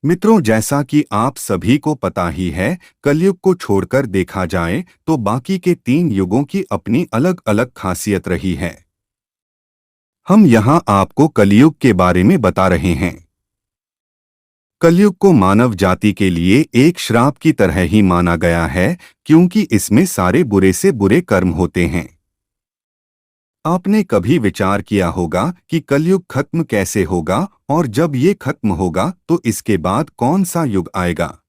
मित्रों, जैसा कि आप सभी को पता ही है, कलयुग को छोड़कर देखा जाए तो बाकी के 3 युगों की अपनी अलग अलग खासियत रही है। हम यहाँ आपको कलयुग के बारे में बता रहे हैं। कलयुग को मानव जाति के लिए एक श्राप की तरह ही माना गया है, क्योंकि इसमें सारे बुरे से बुरे कर्म होते हैं। आपने कभी विचार किया होगा कि कलयुग खत्म कैसे होगा, और जब ये खत्म होगा तो इसके बाद कौन सा युग आएगा?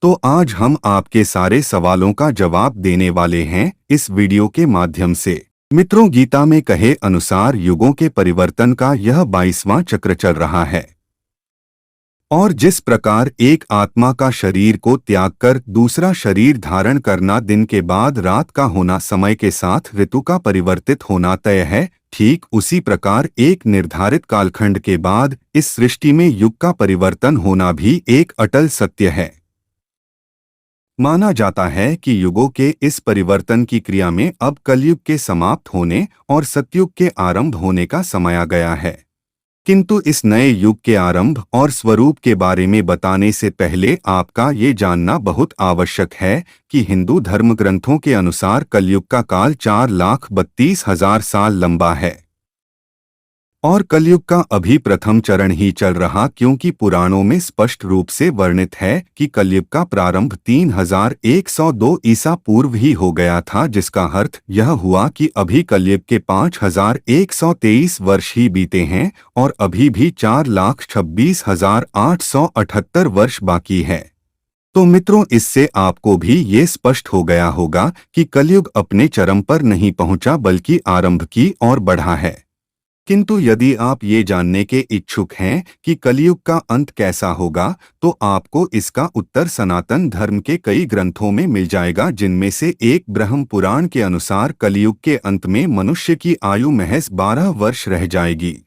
तो आज हम आपके सारे सवालों का जवाब देने वाले हैं इस वीडियो के माध्यम से। मित्रों, गीता में कहे अनुसार युगों के परिवर्तन का यह 22वां चक्र चल रहा है। और जिस प्रकार एक आत्मा का शरीर को त्याग कर दूसरा शरीर धारण करना, दिन के बाद रात का होना, समय के साथ ऋतु का परिवर्तित होना तय है, ठीक उसी प्रकार एक निर्धारित कालखंड के बाद इस सृष्टि में युग का परिवर्तन होना भी एक अटल सत्य है। माना जाता है कि युगों के इस परिवर्तन की क्रिया में अब कलयुग के समाप्त होने और सतयुग के आरंभ होने का समय आ गया है। किंतु इस नए युग के आरंभ और स्वरूप के बारे में बताने से पहले आपका ये जानना बहुत आवश्यक है कि हिंदू धर्म ग्रंथों के अनुसार कलयुग का काल 4,32,000 साल लंबा है। और कलयुग का अभी प्रथम चरण ही चल रहा, क्योंकि पुराणों में स्पष्ट रूप से वर्णित है कि कलयुग का प्रारंभ 3102 ईसा पूर्व ही हो गया था, जिसका अर्थ यह हुआ कि अभी कलयुग के 5123 वर्ष ही बीते हैं और अभी भी 4,26,878 वर्ष बाकी है। तो मित्रों, इससे आपको भी ये स्पष्ट हो गया होगा कि कलयुग अपने चरम पर नहीं पहुंचा, बल्कि आरंभ की ओर बढ़ा है। किंतु यदि आप ये जानने के इच्छुक हैं कि कलयुग का अंत कैसा होगा, तो आपको इसका उत्तर सनातन धर्म के कई ग्रंथों में मिल जाएगा, जिनमें से एक ब्रह्म पुराण के अनुसार कलयुग के अंत में मनुष्य की आयु महज 12 वर्ष रह जाएगी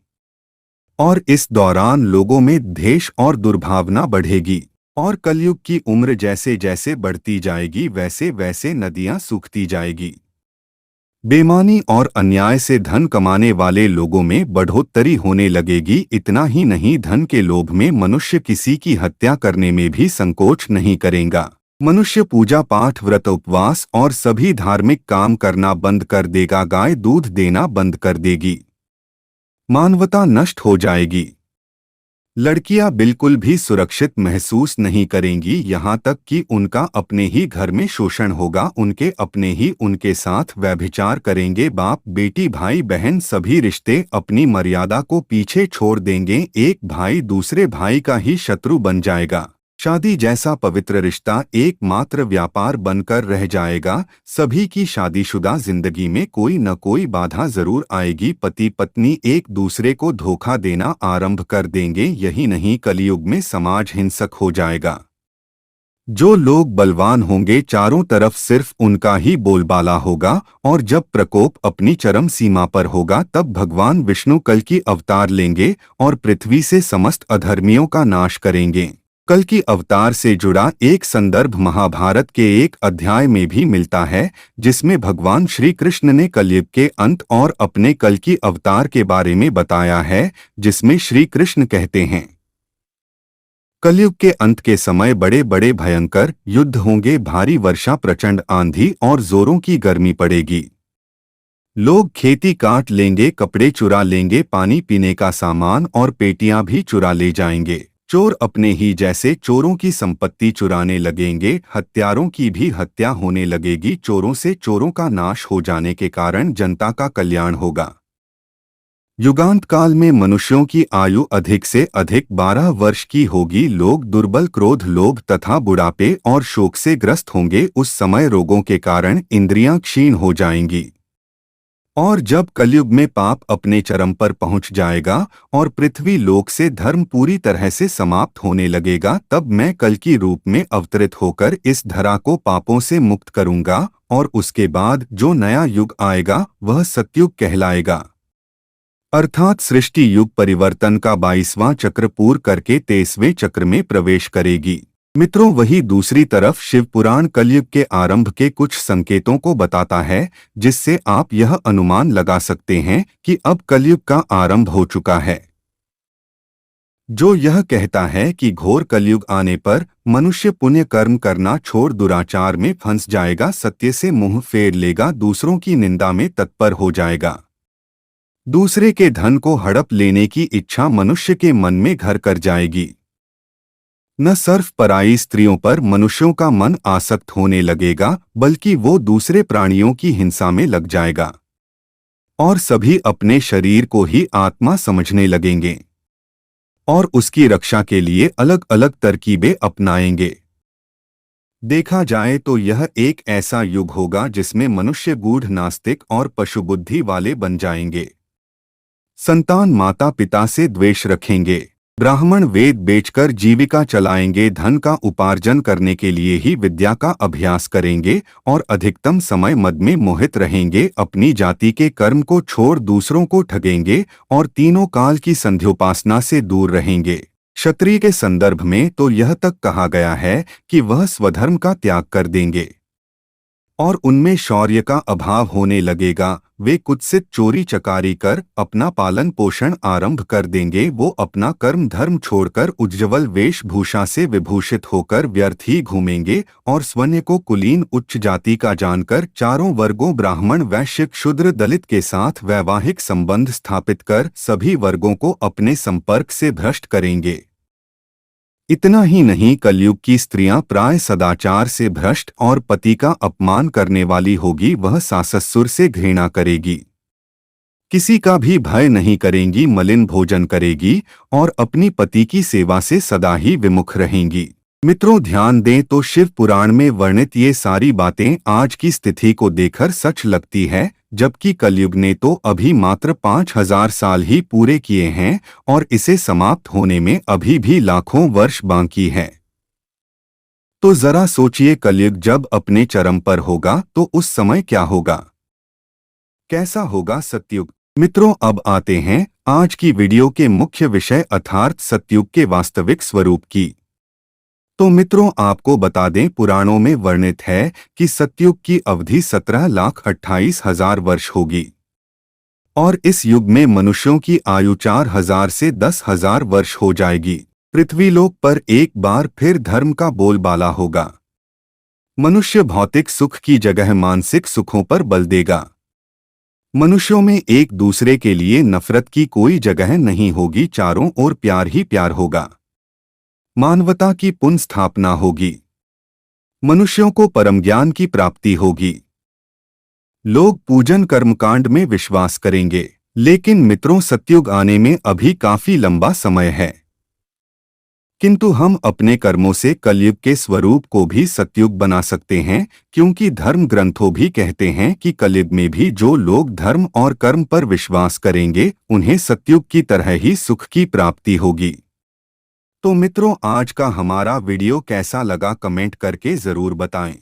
और इस दौरान लोगों में द्वेष और दुर्भावना बढ़ेगी और कलयुग की उम्र जैसे जैसे बढ़ती जाएगी वैसे वैसे नदियां सूखती जाएगी। बेईमानी और अन्याय से धन कमाने वाले लोगों में बढ़ोतरी होने लगेगी। इतना ही नहीं, धन के लोभ में मनुष्य किसी की हत्या करने में भी संकोच नहीं करेगा। मनुष्य पूजा पाठ, व्रत, उपवास और सभी धार्मिक काम करना बंद कर देगा। गाय दूध देना बंद कर देगी। मानवता नष्ट हो जाएगी। लड़कियां बिल्कुल भी सुरक्षित महसूस नहीं करेंगी, यहाँ तक कि उनका अपने ही घर में शोषण होगा। उनके अपने ही उनके साथ व्यभिचार करेंगे। बाप बेटी, भाई बहन, सभी रिश्ते अपनी मर्यादा को पीछे छोड़ देंगे। एक भाई दूसरे भाई का ही शत्रु बन जाएगा। शादी जैसा पवित्र रिश्ता एकमात्र व्यापार बनकर रह जाएगा। सभी की शादीशुदा जिंदगी में कोई न कोई बाधा जरूर आएगी। पति पत्नी एक दूसरे को धोखा देना आरंभ कर देंगे। यही नहीं, कलयुग में समाज हिंसक हो जाएगा। जो लोग बलवान होंगे, चारों तरफ सिर्फ उनका ही बोलबाला होगा, और जब प्रकोप अपनी चरम सीमा पर होगा, तब भगवान विष्णु कल की अवतार लेंगे और पृथ्वी से समस्त अधर्मियों का नाश करेंगे। कल की अवतार से जुड़ा एक संदर्भ महाभारत के एक अध्याय में भी मिलता है, जिसमें भगवान श्री कृष्ण ने कलयुग के अंत और अपने कल की अवतार के बारे में बताया है, जिसमें श्री कृष्ण कहते हैं, कलयुग के अंत के समय बड़े बड़े भयंकर युद्ध होंगे। भारी वर्षा, प्रचंड आंधी और जोरों की गर्मी पड़ेगी। लोग खेती काट लेंगे, कपड़े चुरा लेंगे, पानी पीने का सामान और पेटियां भी चुरा ले जाएंगे। चोर अपने ही जैसे चोरों की संपत्ति चुराने लगेंगे। हत्यारों की भी हत्या होने लगेगी। चोरों से चोरों का नाश हो जाने के कारण जनता का कल्याण होगा। युगांत काल में मनुष्यों की आयु अधिक से अधिक 12 वर्ष की होगी। लोग दुर्बल, क्रोध, लोभ तथा बुढ़ापे और शोक से ग्रस्त होंगे। उस समय रोगों के कारण इंद्रियां क्षीण हो जाएंगी। और जब कलयुग में पाप अपने चरम पर पहुंच जाएगा और पृथ्वी लोक से धर्म पूरी तरह से समाप्त होने लगेगा, तब मैं कल की रूप में अवतरित होकर इस धरा को पापों से मुक्त करूंगा, और उसके बाद जो नया युग आएगा वह सतयुग कहलाएगा। अर्थात सृष्टि युग परिवर्तन का 22वां चक्र पूर्ण करके 23वें चक्र में प्रवेश करेगी। मित्रों, वही दूसरी तरफ शिव पुराण कलयुग के आरंभ के कुछ संकेतों को बताता है, जिससे आप यह अनुमान लगा सकते हैं कि अब कलयुग का आरंभ हो चुका है। जो यह कहता है कि घोर कलयुग आने पर मनुष्य पुण्य कर्म करना छोड़ दुराचार में फंस जाएगा, सत्य से मुंह फेर लेगा, दूसरों की निंदा में तत्पर हो जाएगा। दूसरे के धन को हड़प लेने की इच्छा मनुष्य के मन में घर कर जाएगी। न सिर्फ पराई स्त्रियों पर मनुष्यों का मन आसक्त होने लगेगा, बल्कि वो दूसरे प्राणियों की हिंसा में लग जाएगा और सभी अपने शरीर को ही आत्मा समझने लगेंगे और उसकी रक्षा के लिए अलग अलग तरकीबें अपनाएंगे। देखा जाए तो यह एक ऐसा युग होगा जिसमें मनुष्य गूढ़ नास्तिक और पशुबुद्धि वाले बन जाएंगे। संतान माता पिता से द्वेष रखेंगे। ब्राह्मण वेद बेचकर जीविका चलाएंगे, धन का उपार्जन करने के लिए ही विद्या का अभ्यास करेंगे और अधिकतम समय मद में मोहित रहेंगे। अपनी जाति के कर्म को छोड़ दूसरों को ठगेंगे और तीनों काल की संध्योपासना से दूर रहेंगे। क्षत्रिय के संदर्भ में तो यह तक कहा गया है कि वह स्वधर्म का त्याग कर देंगे और उनमें शौर्य का अभाव होने लगेगा। वे कुत्सित चोरी चकारी कर अपना पालन पोषण आरंभ कर देंगे। वो अपना कर्म धर्म छोड़कर उज्ज्वल वेशभूषा से विभूषित होकर व्यर्थ ही घूमेंगे और स्वयं को कुलीन उच्च जाति का जानकर चारों वर्गों ब्राह्मण वैश्य शूद्र दलित के साथ वैवाहिक संबंध स्थापित कर सभी वर्गों को अपने संपर्क से भ्रष्ट करेंगे। इतना ही नहीं, कलयुग की स्त्रियां प्राय सदाचार से भ्रष्ट और पति का अपमान करने वाली होगी। वह सास-ससुर से घृणा करेगी, किसी का भी भय नहीं करेंगी, मलिन भोजन करेगी और अपनी पति की सेवा से सदा ही विमुख रहेंगी। मित्रों, ध्यान दें तो शिव पुराण में वर्णित ये सारी बातें आज की स्थिति को देखकर सच लगती है, जबकि कलयुग ने तो अभी मात्र 5000 साल ही पूरे किए हैं और इसे समाप्त होने में अभी भी लाखों वर्ष बाकी है। तो जरा सोचिए, कलयुग जब अपने चरम पर होगा तो उस समय क्या होगा, कैसा होगा सतयुग। मित्रों, अब आते हैं आज की वीडियो के मुख्य विषय अर्थात सतयुग के वास्तविक स्वरूप की। तो मित्रों, आपको बता दें, पुराणों में वर्णित है कि सतयुग की अवधि 17,28,000 वर्ष होगी और इस युग में मनुष्यों की आयु 4,000 से 10,000 वर्ष हो जाएगी। पृथ्वीलोक पर एक बार फिर धर्म का बोलबाला होगा। मनुष्य भौतिक सुख की जगह मानसिक सुखों पर बल देगा। मनुष्यों में एक दूसरे के लिए नफरत की कोई जगह नहीं होगी, चारों ओर प्यार ही प्यार होगा। मानवता की पुनः स्थापना होगी। मनुष्यों को परम ज्ञान की प्राप्ति होगी। लोग पूजन कर्मकांड में विश्वास करेंगे। लेकिन मित्रों, सतयुग आने में अभी काफी लंबा समय है, किंतु हम अपने कर्मों से कलयुग के स्वरूप को भी सतयुग बना सकते हैं, क्योंकि धर्म ग्रंथों भी कहते हैं कि कलयुग में भी जो लोग धर्म और कर्म पर विश्वास करेंगे उन्हें सतयुग की तरह ही सुख की प्राप्ति होगी। तो मित्रों, आज का हमारा वीडियो कैसा लगा कमेंट करके जरूर बताएं।